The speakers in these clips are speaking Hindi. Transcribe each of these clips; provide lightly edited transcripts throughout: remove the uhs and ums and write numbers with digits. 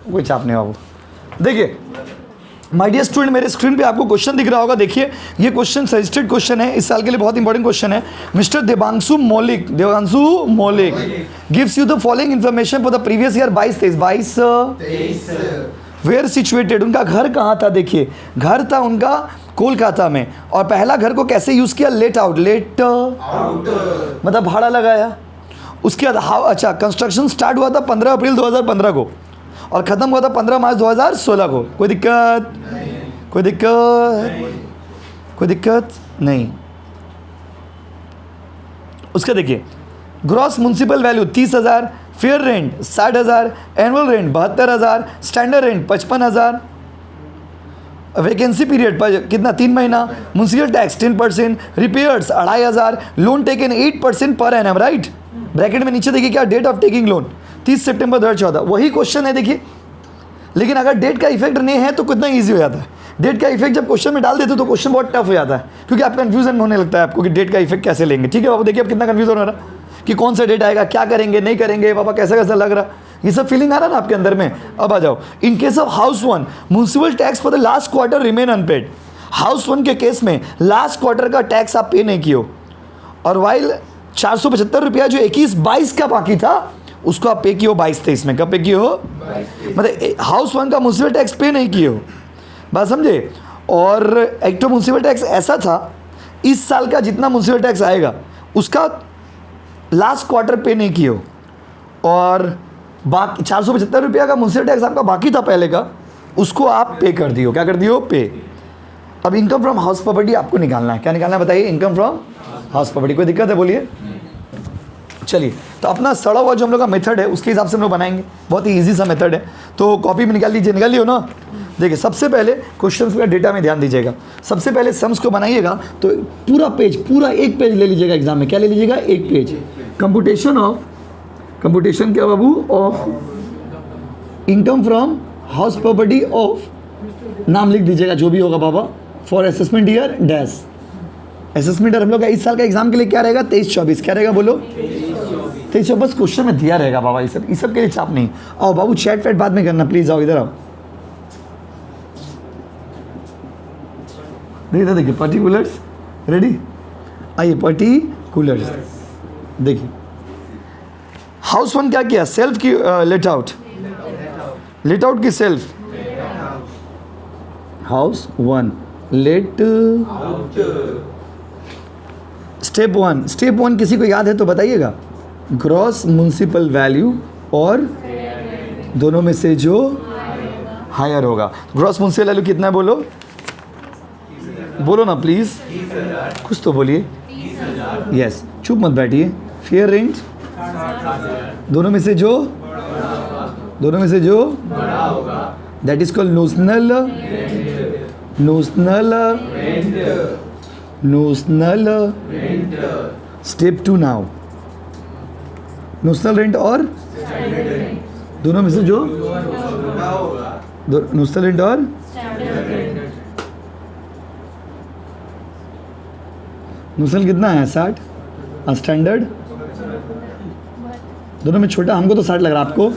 कोई चाप नहीं बाबू। देखिए माय डियर स्टूडेंट, मेरे स्क्रीन पे आपको क्वेश्चन दिख रहा होगा। देखिए ये क्वेश्चन सजेस्टेड क्वेश्चन है, इस साल के लिए बहुत इंपॉर्टेंट क्वेश्चन है। Mister Devanshu Maulik gives you the following information for the previous year 22-23 where situated, उनका घर कहाँ था। देखिए घर था उनका कोलकाता में, और पहला घर को कैसे यूज किया, लेट आउट मतलब भाड़ा लगाया। उसके बाद अच्छा कंस्ट्रक्शन स्टार्ट हुआ था 15 अप्रैल 2015 को और ख़त्म हुआ था 15 मार्च 2016 को। कोई दिक्कत नहीं। उसका देखिए gross municipal value 30,000, fair rent 60,000, annual rent 72,000, standard rent 55,000, vacancy period पर कितना 3 महीना, municipal tax 10%, repairs 2,500, loan taken 8% per annum, right. Bracket में नीचे देखिए क्या, डेट ऑफ टेकिंग लोन 30 सितंबर 2014, वही क्वेश्चन है देखिए। लेकिन अगर डेट का इफेक्ट नहीं है तो कितना ईजी हो जाता है। डेट का इफेक्ट जब क्वेश्चन में डाल देते हो तो क्वेश्चन बहुत टफ हो जाता है, क्योंकि आप कंफ्यूजन होने लगता है आपको कि डेट का इफेक्ट कैसे लेंगे। ठीक है बाबू, देखिए अब कितना कंफ्यूजन हो रहा है कि कौन सा डेट आएगा, क्या करेंगे नहीं करेंगे, पापा कैसा कैसा लग रहा, ये सब फीलिंग आ रहा है ना आपके अंदर में। अब आ जाओ, in case of house one municipal tax for the last quarter remain unpaid. House one के केस में लास्ट क्वार्टर का टैक्स आप पे नहीं किए हो, और वाइल 475 रुपया जो 21-22 का बाकी था उसको आप पे किए हो 22-23 में। कब पे किए हो, मतलब हाउस वन का म्युनिसिपल टैक्स पे नहीं किए हो, बात समझे। और एक तो म्युनिसिपल टैक्स ऐसा था, इस साल का जितना म्युनिसिपल टैक्स आएगा उसका लास्ट क्वार्टर पे नहीं किए हो, और बाकी 475 रुपया का म्युनिसिपल टैक्स आपका बाकी था पहले का, उसको आप पे कर दियो। क्या कर दियो, पे। अब इनकम फ्रॉम हाउस प्रॉपर्टी आपको निकालना है। क्या निकालना है बताइए, इनकम फ्रॉम हाउस प्रॉपर्टी। कोई दिक्कत है बोलिए। चलिए तो अपना सड़ा हुआ जो हम लोग का मेथड है उसके हिसाब से हम लोग बनाएंगे, बहुत ही इजी सा मेथड है। तो कॉपी में निकाल लीजिए, निकाल लियो ना। देखिए सबसे पहले क्वेश्चंस का डेटा में ध्यान दीजिएगा। सबसे पहले सम्स को बनाइएगा तो पूरा पेज, पूरा एक पेज ले लीजिएगा एग्जाम में। क्या ले लीजिएगा, एक पेज। कंप्यूटेशन क्या बाबू, of income from house property of, नाम लिख दीजिएगा जो भी होगा बाबा, for assessment year dash. Assessment year हम लोग का इस साल का एग्जाम के लिए क्या रहेगा, 23-24। क्या रहेगा बोलो, 23-24। बस क्वेश्चन में दिया रहेगा बाबा, इस सब के लिए चाप नहीं। आओ बाबू, चैट फैट बाद में करना प्लीज, आओ इधर आओ। देखिए पर्टिकुलर्स, रेडी, आइए पर्टिकुलर्स। देखिए हाउस वन क्या किया, सेल्फ की लेट आउट की self, house one let step one किसी को याद है तो बताइएगा, ग्रॉस म्युनिसिपल वैल्यू और दोनों में से जो हायर होगा। ग्रॉस म्युनिसिपल वैल्यू कितना है बोलो ना प्लीज, कुछ तो बोलिए। यस, चुप मत बैठिए। फेयर रेंट दोनों में से जो बड़ा होगा, that is called notional step 2 now. Notional rent और दोनों में से जो नोशनल रेंट और नोशनल कितना है, 60, और स्टैंडर्ड दोनों में छोटा। हमको तो 60 लग रहा है, आपको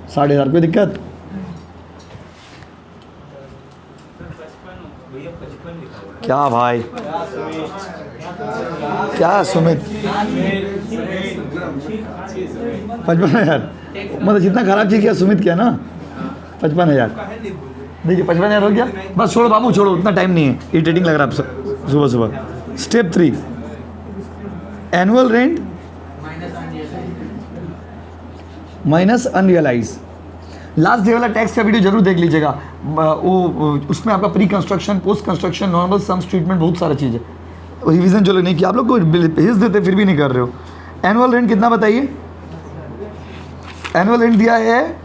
60,000। कोई दिक्कत, क्या भाई, क्या सुमित 55,000, मतलब जितना खराब चीज़ किया सुमित किया ना, 55,000। देखिए 55,000 हो गया, बस छोड़ो बाबू छोड़ो, उतना टाइम नहीं है, इरिटेटिंग लग रहा है आप सुबह। Step 3 annual rent minus unrealised. Last day वाला टैक्स का वीडियो जरूर देख लीजिएगा, वो उसमें आपका pre construction, post construction, normal sums, treatment, बहुत सारा चीज़ है। रिविजन जो लोग नहीं किया, आप लोग को भेज देते फिर भी नहीं कर रहे हो। एनुअल रेंट कितना बताइए, एनुअल रेंट दिया है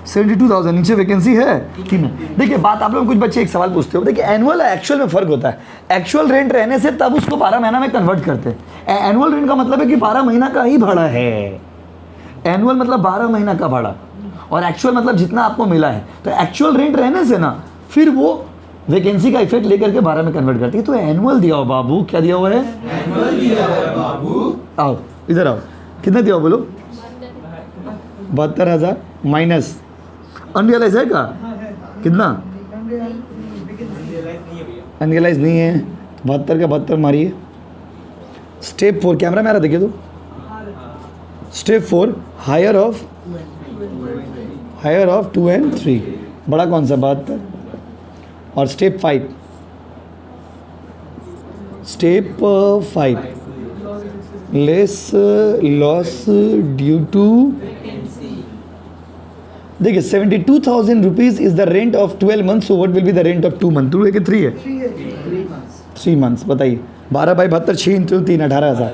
72,000, नीचे वैकेंसी है 3। देखिए बात, आप लोग कुछ बच्चे एक सवाल पूछते हो, देखिए एनुअल और एक्चुअल में फ़र्क होता है। एक्चुअल रेंट रहने से तब उसको 12 महीना में कन्वर्ट करते हैं। एनुअल रेंट का मतलब है कि 12 महीना का ही भाड़ा है। एनुअल मतलब 12 महीना का भाड़ा, और एक्चुअल मतलब जितना आपको मिला है। तो एक्चुअल रेंट रहने से ना फिर वो वैकेंसी का इफेक्ट लेकर के 12 में कन्वर्ट करती है। तो एनुअल दिया हो बाबू, क्या दिया हुआ है, एनुअल दिया है बाबू। आओ इधर आओ, कितना दिया हो बोलो, 72,000 माइनस अनरियलाइज है का कितना? अनरियलाइज नहीं है। 72 का 72 मारिए। स्टेप 4 कैमरा में आ रहा देखिए तो। स्टेप 4 हायर ऑफ 2 and 3 बड़ा कौन सा 72 और step 5 less loss due to देखिए 72,000 rupees is the rent of 12 months. So what will be the rent of 2 month? 2 है कि 3 है? 3 मंथ्स। बताइए 12/72 6 × 3 18,000।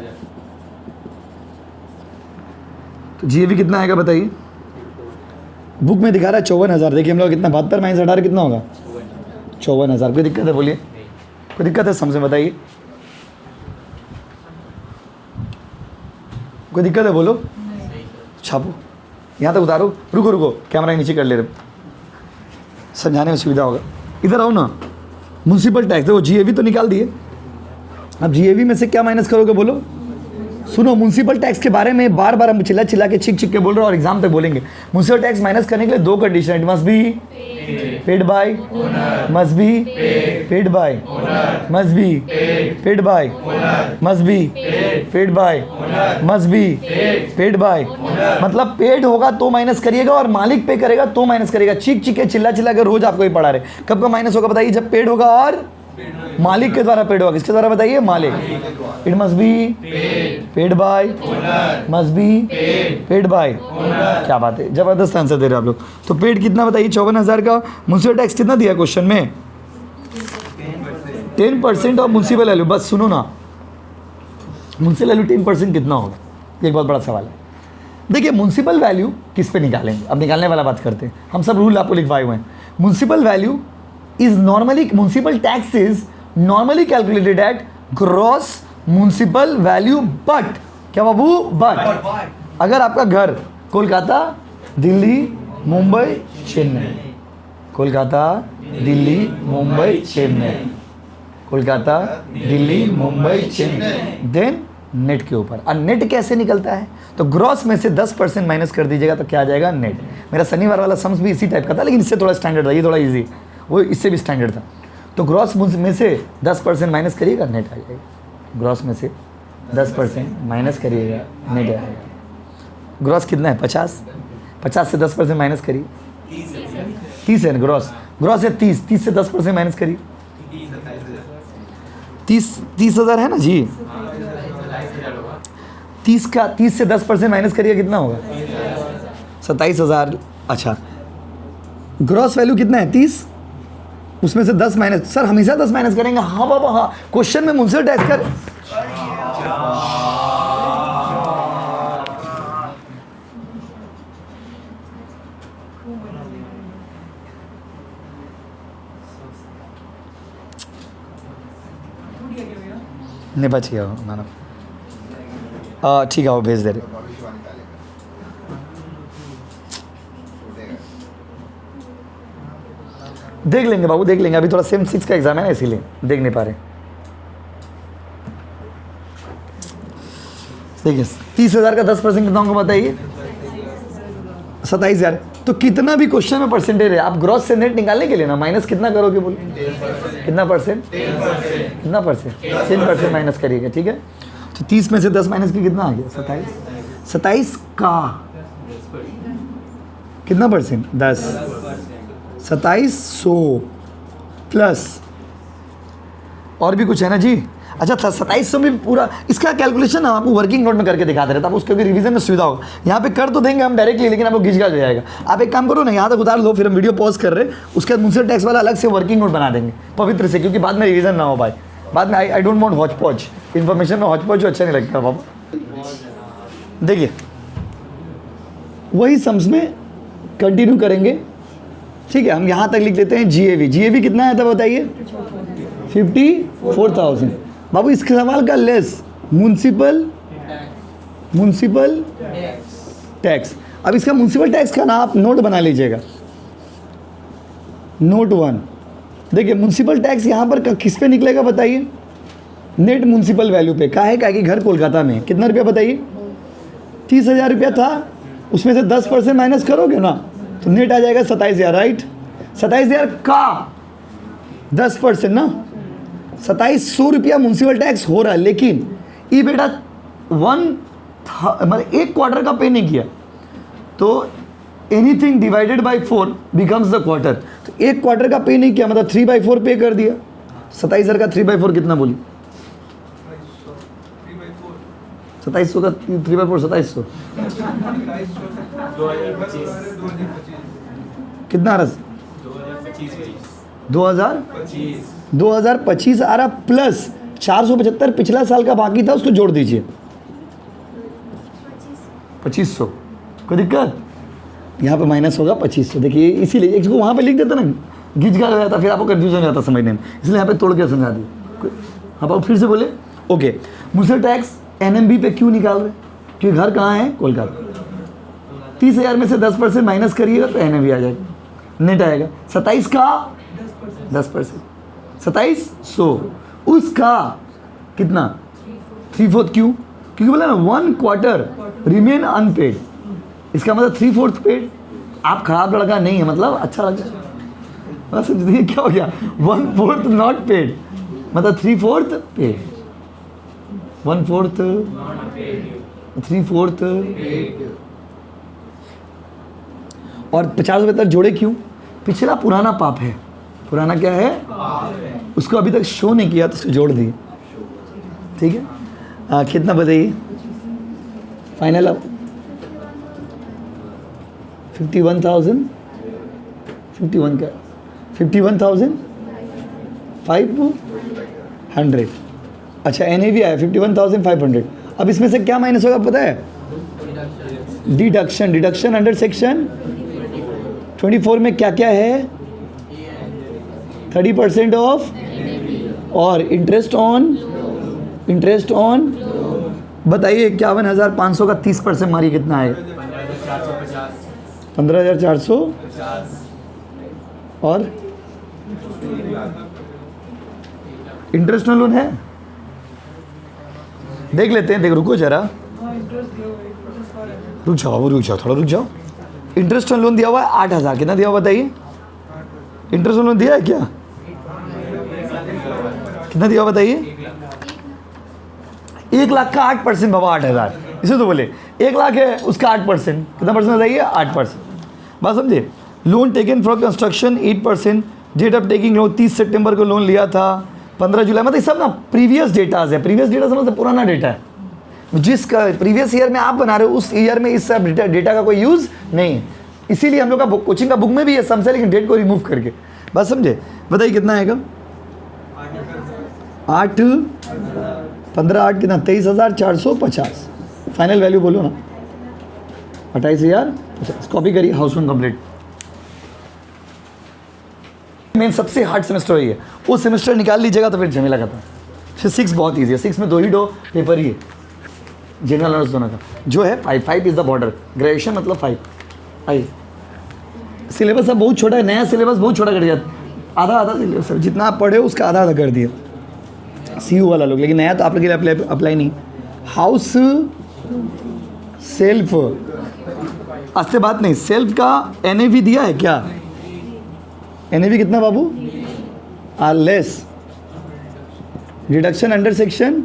तो जीएवी कितना आएगा बताइए? बुक में दिखा रहा है 54,000। देखिए हम लोग कितना 72 - 18 कितना होगा? 54,000। कोई दिक्कत है बोलिए? कोई दिक्कत है समझे बताइए? कोई दिक्कत है बोलो? छापो यहाँ तक उतारो। रुको कैमरा नीचे कर ले रहे, समझाने में सुविधा होगा। इधर आओ ना। म्युनिसिपल टैक्स देखो जीएवी तो निकाल दिए। अब जीएवी में से क्या माइनस करोगे बोलो? सुनो म्युनिसिपल टैक्स के बारे में बार बार हम चिल्ला के छिक के बोल रहे हैं और एग्जाम तक बोलेंगे। म्युनिसिपल टैक्स माइनस करने के लिए 2 condition, it must be paid by, must be paid by, must be paid by, must be paid by, must be paid by. मतलब पेड होगा तो माइनस करिएगा और मालिक पे करेगा तो माइनस करेगा। चीख के चिल्ला के रोज आपको ही पढ़ा रहे। कब का माइनस होगा बताइए? जब पेड होगा और मालिक के द्वारा पेड होगा। किसके द्वारा बताइए? मालिक। It must be paid by, must be paid by. क्या बात है, जबरदस्त आंसर दे रहे हैं आप लोग। तो पेड कितना बताइए? 54,000 का। म्युनिसिपल टैक्स कितना दिया क्वेश्चन में? 10% ऑफ म्युनिसिपल वैल्यू। बस सुनो ना, म्युनिसिपल वैल्यू 10% कितना होगा? एक बहुत बड़ा सवाल है। देखिए म्युनिसिपल वैल्यू किस पे निकालेंगे? अब निकालने वाला बात करते हैं। हम सब रूल आपको लिखवाए हुए हैं। Municipal value municipal tax is normally calculated at gross municipal value, but क्या बाबू? but अगर आपका घर कोलकाता, दिल्ली, मुंबई, चेन्नई, कोलकाता, दिल्ली, मुंबई, चेन्नई, कोलकाता, दिल्ली, मुंबई, चेन्नई, देन नेट के ऊपर। और नेट कैसे निकलता है? तो ग्रॉस में से 10% माइनस कर दीजिएगा तो क्या आ जाएगा? नेट। मेरा शनिवार वाला सम्स भी इसी टाइप का था, लेकिन इससे थोड़ा स्टैंडर्ड था, ये थोड़ा इजी, वो इससे भी स्टैंडर्ड था। तो ग्रॉस में से 10% माइनस करिएगा, नेट आ जाएगा। ग्रॉस में से 10% माइनस करिएगा, नेट आएगा। ग्रॉस कितना है? 50। 50 से 10% माइनस करिए, 30 है ना ग्रॉस? ग्रॉस है 30। 30 से 10% माइनस करिए, 30,000 है ना जी? 30 से 10% माइनस करिए, कितना होगा? 27,000। अच्छा ग्रॉस वैल्यू कितना है? 30। उसमें से 10 माइनस। सर हमेशा 10 माइनस करेंगे? हाँ बाबा हाँ, क्वेश्चन में मुझसे टैक्स कर। नहीं बच गया मानो। ठीक है वो भेज दे रहे। देख लेंगे बाबू, देख लेंगे। अभी थोड़ा सेम 6 का एग्जाम है ना, इसीलिए देख नहीं पा रहे। देखिए 30,000 का 10% कितना होगा बताइए? 27,000। तो कितना भी क्वेश्चन में परसेंटेज है, आप ग्रॉस से नेट निकालने के लिए ना माइनस कितना करोगे बोलो? कितना परसेंट? कितना परसेंट? 10% माइनस करिएगा, ठीक है। तो 30 में से 10 माइनस की कितना आ गया? 27। 27 का कितना परसेंट? 10। 2700 प्लस और भी कुछ है ना जी? अच्छा था 2700 में पूरा इसका कैलकुलेशन हम आपको वर्किंग नोट में करके दिखा दे रहे थे, आप उसके भी रिवीजन में सुविधा होगा। यहाँ पे कर तो देंगे हम डायरेक्टली, लेकिन आपको घिच हो जाएगा। आप एक काम करो ना, यहाँ तक उतार लो, फिर हम वीडियो पॉज कर रहे हैं, उसके बाद म्युनिसिपल टैक्स वाला अलग से वर्किंग नोट बना देंगे पवित्र से, क्योंकि बाद में रिवीजन ना हो भाई। बाद में आई डोंट वांट हॉच पॉच इन्फॉर्मेशन में, हॉच पॉच अच्छा नहीं लगता बाबा। देखिए वही सम्स में कंटिन्यू करेंगे, ठीक है। हम यहाँ तक लिख लेते हैं जीएवी। जीएवी कितना आया था बताइए? 54,000। बाबू इसके सवाल का लेस म्युनिसिपल टैक्स। अब इसका म्युनिसिपल टैक्स का ना आप नोट बना लीजिएगा, नोट 1। देखिए म्युनिसिपल टैक्स यहाँ पर किस पे निकलेगा बताइए? नेट म्युनिसिपल वैल्यू पे। का है कि घर कोलकाता में कितना रुपया बताइए? 30,000 रुपया था, उसमें से 10% माइनस करोगे ना तो नेट आ जाएगा 27,000, राइट। 27,000 का 10% ना 2700 रुपया म्यूनसिपल टैक्स हो रहा है, लेकिन ये बेटा मतलब एक क्वार्टर का पे नहीं किया, तो anything divided by 4 becomes the quarter. तो एक क्वार्टर का पे नहीं किया मतलब 3/4 पे कर दिया। 27,000 का 3/4 कितना बोली? 2700 का 3/4 2700 कितना आ रहा? 2025 आ रहा प्लस 475 पिछला साल का बाकी था, उसको जोड़ दीजिए 2500। कोई दिक्कत? यहाँ पे माइनस होगा 2500। देखिए इसीलिए इसको वहाँ पे लिख देता ना, गिज गा जाता, फिर आपको कंफ्यूजन हो जाता समझने में, इसलिए यहाँ पे तोड़ के समझा दिया। हाँ आप फिर से बोले ओके। म्यूनसिपल टैक्स NMB पे क्यों निकाल रहे? क्योंकि घर कहाँ है? कोलकाता। 30,000 में से 10% माइनस करिएगा तो NMB आ जाएगा, नेट आएगा 27 का 10%, 2700 उसका कितना 3/4। क्यों? क्योंकि बोला ना 1 क्वार्टर रिमेन अनपेड, इसका मतलब 3/4 पेड। आप खराब लड़का नहीं है मतलब अच्छा लगा, बस समझिए क्या हो गया 1/4 नॉट पेड मतलब 3/4 पेड, 1/4 3/4 और 50 रुपये तक जोड़े क्यों? पिछला पुराना पाप है। पुराना क्या है? उसको अभी तक शो नहीं किया तो उसको जोड़ दिए, ठीक है। कितना बताइए फाइनल? अब 51,000 51 क्या 51,500। अच्छा NAV आया 51,500। अब इसमें से क्या माइनस होगा पता है? डिडक्शन अंडर सेक्शन 24 में क्या क्या है? 30% ऑफ और इंटरेस्ट ऑन बताइए 51,500 का 30% मारिए कितना है? 15,400 और इंटरेस्ट लोन है, देख लेते हैं। रुको जरा, रुक जाओ। इंटरेस्ट लोन दिया हुआ है 8,000। कितना दिया हुआ बताइए? इंटरेस्ट लोन दिया है क्या? कितना दिया हुआ बताइए? 1 लाख का 8% बाबा 8,000, इसे तो बोले 1 लाख है उसका 8%। कितना परसेंट बताइए? 8%। बात समझे? Loan taken for construction 8%। Date of taking loan 30 सितंबर को लोन लिया था, 15 जुलाई मतलब सब ना प्रीवियस डेटाज है। प्रीवियस डेटा समझते पुराना डेटा है, जिसका प्रीवियस ईयर में आप बना रहे हो उस ईयर में इस सब डेटा का कोई यूज़ नहीं है। इसीलिए हम लोग का कोचिंग का बुक में भी ये समझे, लेकिन डेट को रिमूव करके। बात समझे? बताइए कितना आएगा? 8 15 8 कितना? 23,450। फाइनल वैल्यू बोलो ना। 28,050। कॉपी करिए, हाउस लोन कंप्लीट। मेन सबसे हार्ड सेमेस्टर वही है, वो सेमेस्टर निकाल लीजिएगा तो फिर झमेला खत्म। फिर 6 बहुत ईजी है। 6 में 2 ही पेपर ही है, जनरल नॉलेज दोनों का जो है 5 इज द बॉर्डर। ग्रेजुएशन मतलब 5। आइए, सिलेबस अब बहुत छोटा है, नया सिलेबस बहुत छोटा कर दिया, आधा सिलेबस जितना आप पढ़े हो उसका आधा कर दिया CU वाला लोग, लेकिन नया तो आप लोग के लिए अप्लाई नहीं। हाउस सेल्फ, आज से बात नहीं, सेल्फ का NAV दिया है क्या? NAV कितना बाबू? लेस डिडक्शन अंडर सेक्शन,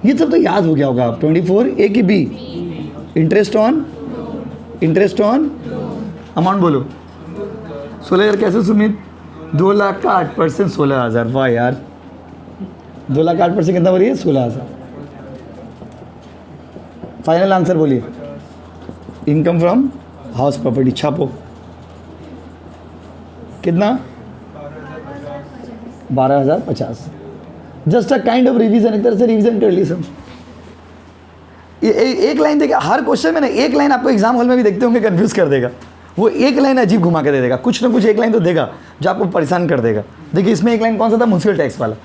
ये सब तो याद हो गया होगा। 24 A की B, इंटरेस्ट ऑन अमाउंट बोलो। 16,000 कैसे सुमित? 2 लाख का 8% 16,000। वाह यार, 2 लाख का 8% कितना बोलिए? 16,000। फाइनल आंसर बोलिए। इनकम फ्रॉम हाउस प्रॉपर्टी छापो कितना? 12,050। Just a kind of revision, एक तरह से रिवीजन कर ली सब। एक लाइन देखिए हर क्वेश्चन में ना, एक लाइन आपको एग्जाम हॉल में भी देखते होंगे कंफ्यूज कर देगा। वो एक लाइन अजीब घुमा के दे देगा, कुछ ना कुछ एक लाइन तो देगा जो आपको परेशान कर देगा। देखिए इसमें एक लाइन कौन सा था? म्यूनसिपल टैक्स वाला।